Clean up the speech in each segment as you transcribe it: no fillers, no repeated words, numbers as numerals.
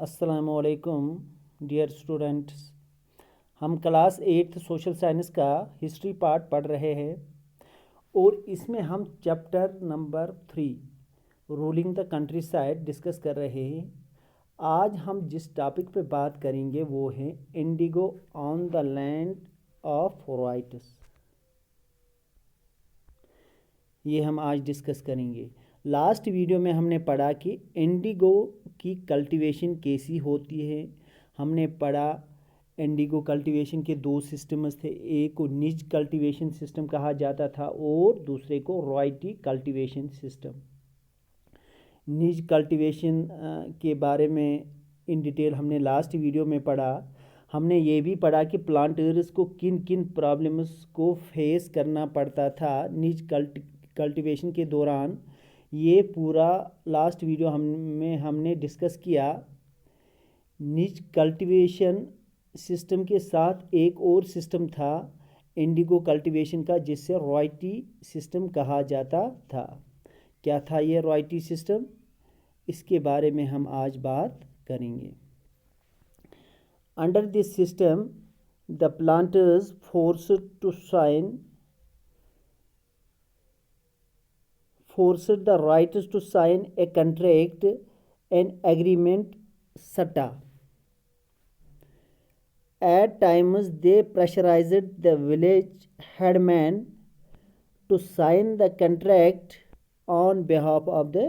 अस्सलामुअलैकुम dear students. हम class 8th social science का हिस्ट्री पार्ट पढ़ रहे हैं और इसमें हम chapter number 3 ruling the country side discuss कर रहे हैं। आज हम जिस टॉपिक पे बात करेंगे वो है Indigo on the land of rights. ये हम आज डिस्कस करेंगे। लास्ट वीडियो में हमने पढ़ा कि इंडिगो की कल्टीवेशन कैसी होती है। हमने पढ़ा इंडिगो कल्टीवेशन के दो सिस्टम्स थे, एक को निज कल्टीवेशन सिस्टम कहा जाता था और दूसरे को रॉयल्टी कल्टीवेशन सिस्टम। निज कल्टीवेशन के बारे में इन डिटेल हमने लास्ट वीडियो में पढ़ा। हमने ये भी पढ़ा कि प्लांटर्स को किन किन प्रॉब्लम्स को फेस करना पड़ता था निज कल्टीवेशन के दौरान। ये पूरा लास्ट वीडियो हमने डिस्कस किया। निज कल्टीवेशन सिस्टम के साथ एक और सिस्टम था इंडिगो कल्टीवेशन का, जिससे रॉयल्टी सिस्टम कहा जाता था। क्या था ये रॉयल्टी सिस्टम, इसके बारे में हम आज बात करेंगे। Under this system the planters forced the writers to sign a contract, an agreement, SATA. At times they pressurized the village headman to sign the contract on behalf of the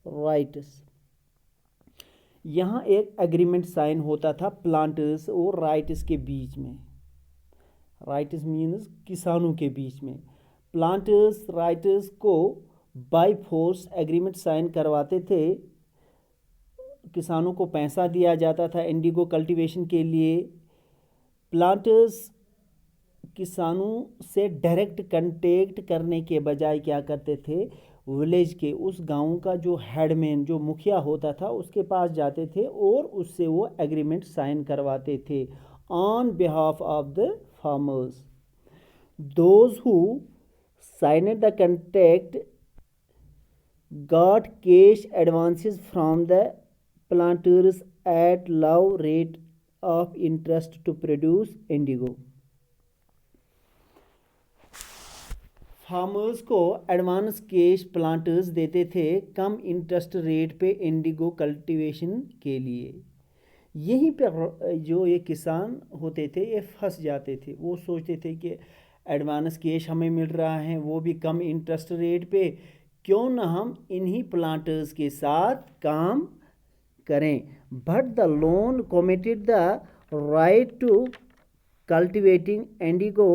writers. यहाँ एक agreement sign होता था planters और writers के बीच में। Writers means किसानों के बीच में। प्लांटर्स राइटर्स को बाय फोर्स एग्रीमेंट साइन करवाते थे। किसानों को पैसा दिया जाता था इंडिगो कल्टीवेशन के लिए। प्लांटर्स किसानों से डायरेक्ट कांटेक्ट करने के बजाय क्या करते थे, विलेज के उस गांव का जो हेडमैन, जो मुखिया होता था, उसके पास जाते थे और उससे वो एग्रीमेंट साइन करवाते थे on behalf of the farmers. Those who signed the contract got cash advances from the planters at low rate of interest to produce indigo. Farmers को एडवांस कैश प्लांटर्स देते थे कम इंटरेस्ट रेट पे Indigo cultivation के लिए। यहीं पे जो ये किसान होते थे ये फंस जाते थे। वो सोचते थे कि एडवांस कैश हमें मिल रहा है वो भी कम इंटरेस्ट रेट पे, क्यों ना हम इन्हीं प्लांटर्स के साथ काम करें। But the loan committed the right to cultivating indigo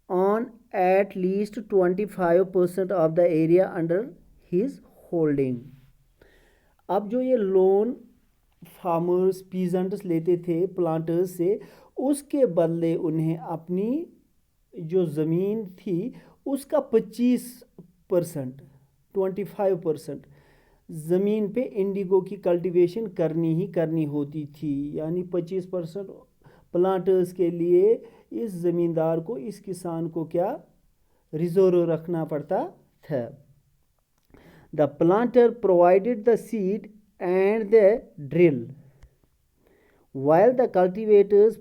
on at least 25% of the area under his holding. अब जो ये लोन फार्मर्स पीजेंट्स लेते थे प्लांटर्स से, उसके बदले उन्हें अपनी जो ज़मीन थी उसका 25% ज़मीन पे इंडिगो की कल्टीवेशन करनी ही करनी होती थी। यानी 25% प्लांटर्स के लिए इस ज़मींदार को, इस किसान को क्या रिजर्व रखना पड़ता था। The planter provided the seed and the drill while the cultivators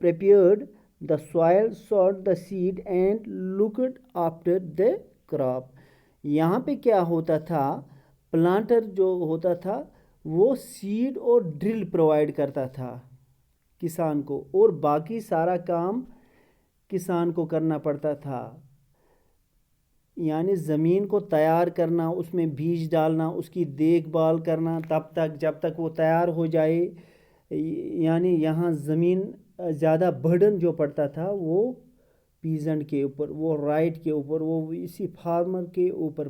prepared the soil, sowed the seed and looked after the crop. यहाँ पे क्या होता था, प्लांटर जो होता था वो सीड और ड्रिल प्रोवाइड करता था किसान को, और बाकी सारा काम किसान को करना पड़ता था। यानी ज़मीन को तैयार करना, उसमें बीज डालना, उसकी देखभाल करना तब तक जब तक वो तैयार हो जाए। यानी यहाँ ज़मीन ज़्यादा बर्डन जो पड़ता था वो पीजेंट के ऊपर, वो राइट के ऊपर, वो इसी फार्मर के ऊपर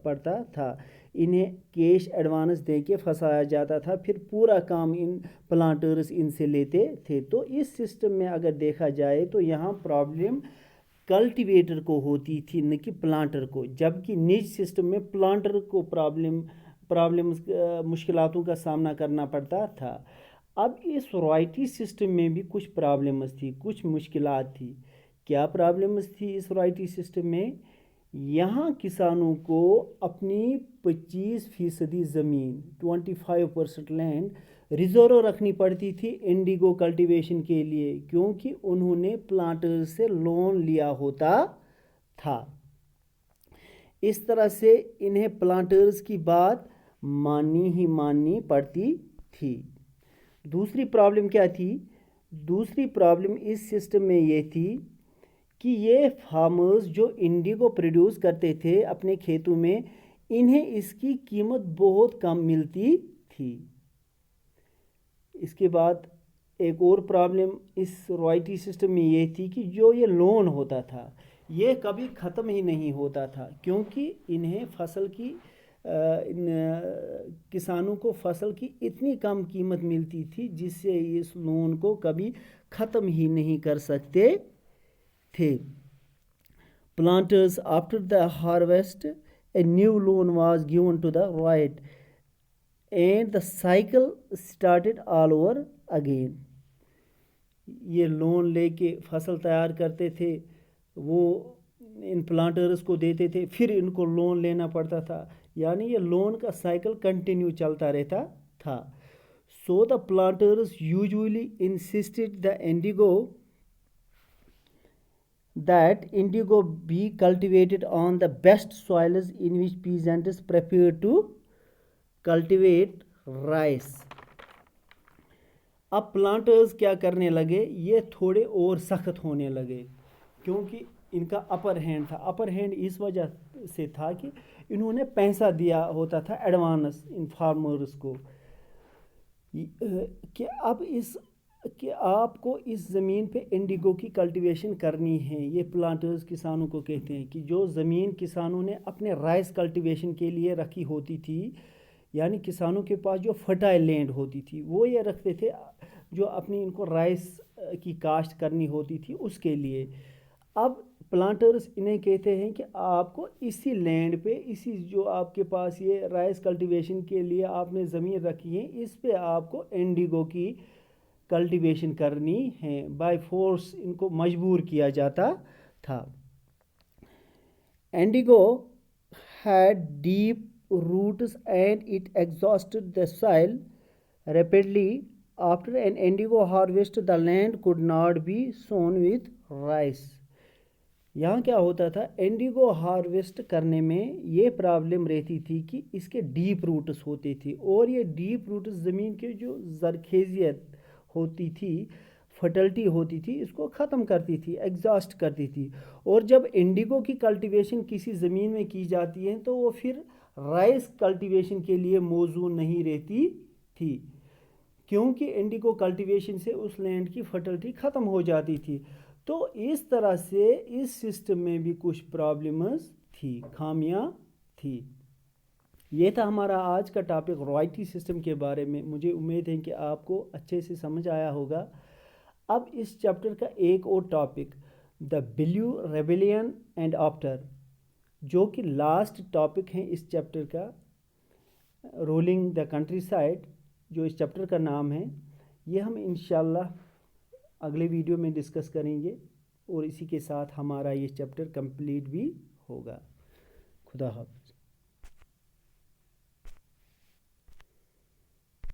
पड़ता था। इन्हें कैश एडवांस दे के फंसाया जाता था, फिर पूरा काम इन प्लांटर्स इनसे लेते थे। तो इस सिस्टम में अगर देखा जाए तो यहाँ प्रॉब्लम कल्टीवेटर को होती थी, न कि प्लांटर को। जबकि निज सिस्टम में प्लांटर को प्रॉब्लम्स मुश्किलातों का सामना करना पड़ता था। अब इस रॉयल्टी सिस्टम में भी कुछ प्रॉब्लम्स थी, कुछ मुश्किलात थी। क्या प्रॉब्लम्स थी इस रॉयल्टी सिस्टम में यहाँ किसानों को अपनी 25% ज़मीन 25% लैंड रिजर्व रखनी पड़ती थी इंडिगो कल्टीवेशन के लिए, क्योंकि उन्होंने प्लांटर्स से लोन लिया होता था। इस तरह से इन्हें प्लांटर्स की बात माननी पड़ती थी। दूसरी प्रॉब्लम क्या थी? दूसरी प्रॉब्लम इस सिस्टम में ये थी कि ये फार्मर्स जो इंडिगो प्रोड्यूस करते थे अपने खेतों में, इन्हें इसकी कीमत बहुत कम मिलती थी। इसके बाद एक और प्रॉब्लम इस रॉयल्टी सिस्टम में ये थी कि जो ये लोन होता था ये कभी ख़त्म ही नहीं होता था, क्योंकि इन्हें फसल की किसानों को फसल की इतनी कम कीमत मिलती थी जिससे इस लोन को कभी ख़त्म ही नहीं कर सकते थे। Planters, after the harvest, a new loan was given to the right, and the cycle started all over again. ये लोन लेके फसल तैयार करते थे, वो इन प्लांटर्स को देते थे, फिर इनको लोन लेना पड़ता था, यानी ये लोन का साइकिल कंटिन्यू चलता रहता था। So the planters usually insisted that indigo be cultivated on the best soils in which peasants prefer to cultivate rice. अब प्लांटर्स क्या करने लगे, ये थोड़े और सख्त होने लगे, क्योंकि इनका अपर हैंड था। अपर हैंड इस वजह से था कि इन्होंने पैसा दिया होता था एडवांस इन फार्मर्स को कि अब कि आपको इस ज़मीन पे इंडिगो की कल्टीवेशन करनी है। ये प्लांटर्स किसानों को कहते हैं कि जो ज़मीन किसानों ने अपने राइस कल्टीवेशन के लिए रखी होती थी, यानी किसानों के पास जो फर्टाइल लैंड होती थी वो ये रखते थे जो अपनी इनको राइस की काश्त करनी होती थी उसके लिए। अब प्लांटर्स इन्हें कहते हैं कि आपको इसी लैंड पे, इसी जो आपके पास ये राइस कल्टीवेशन के लिए आपने ज़मीन रखी है, इस पे आपको इंडिगो की कल्टीवेशन करनी है। बाय फोर्स इनको मजबूर किया जाता था। Indigo had deep roots and it exhausted the soil rapidly. After an indigo harvest the land could not be sown with rice. यहाँ क्या होता था, इंडिगो हार्वेस्ट करने में ये प्रॉब्लम रहती थी कि इसके डीप रूट्स होते थे, और ये डीप रूट्स ज़मीन के जो ज़रखेज़ियत होती थी, फर्टिलिटी होती थी, इसको ख़त्म करती थी, एग्जॉस्ट करती थी। और जब इंडिगो की कल्टीवेशन किसी ज़मीन में की जाती है तो वो फिर राइस कल्टीवेशन के लिए मौजू नहीं रहती थी, क्योंकि इंडिगो कल्टीवेशन से उस लैंड की फर्टिलिटी ख़त्म हो जाती थी। तो इस तरह से इस सिस्टम में भी कुछ प्रॉब्लम्स थी, खामियां थी। ये था हमारा आज का टॉपिक रॉयल्टी सिस्टम के बारे में। मुझे उम्मीद है कि आपको अच्छे से समझ आया होगा। अब इस चैप्टर का एक और topic, the blue rebellion and after, जो कि लास्ट टॉपिक है इस चैप्टर का, रूलिंग द कंट्री साइड, जो इस चैप्टर का नाम है, ये हम इंशाल्लाह अगले वीडियो में डिस्कस करेंगे, और इसी के साथ हमारा ये चैप्टर कंप्लीट भी होगा। खुदा हाफ़िज़।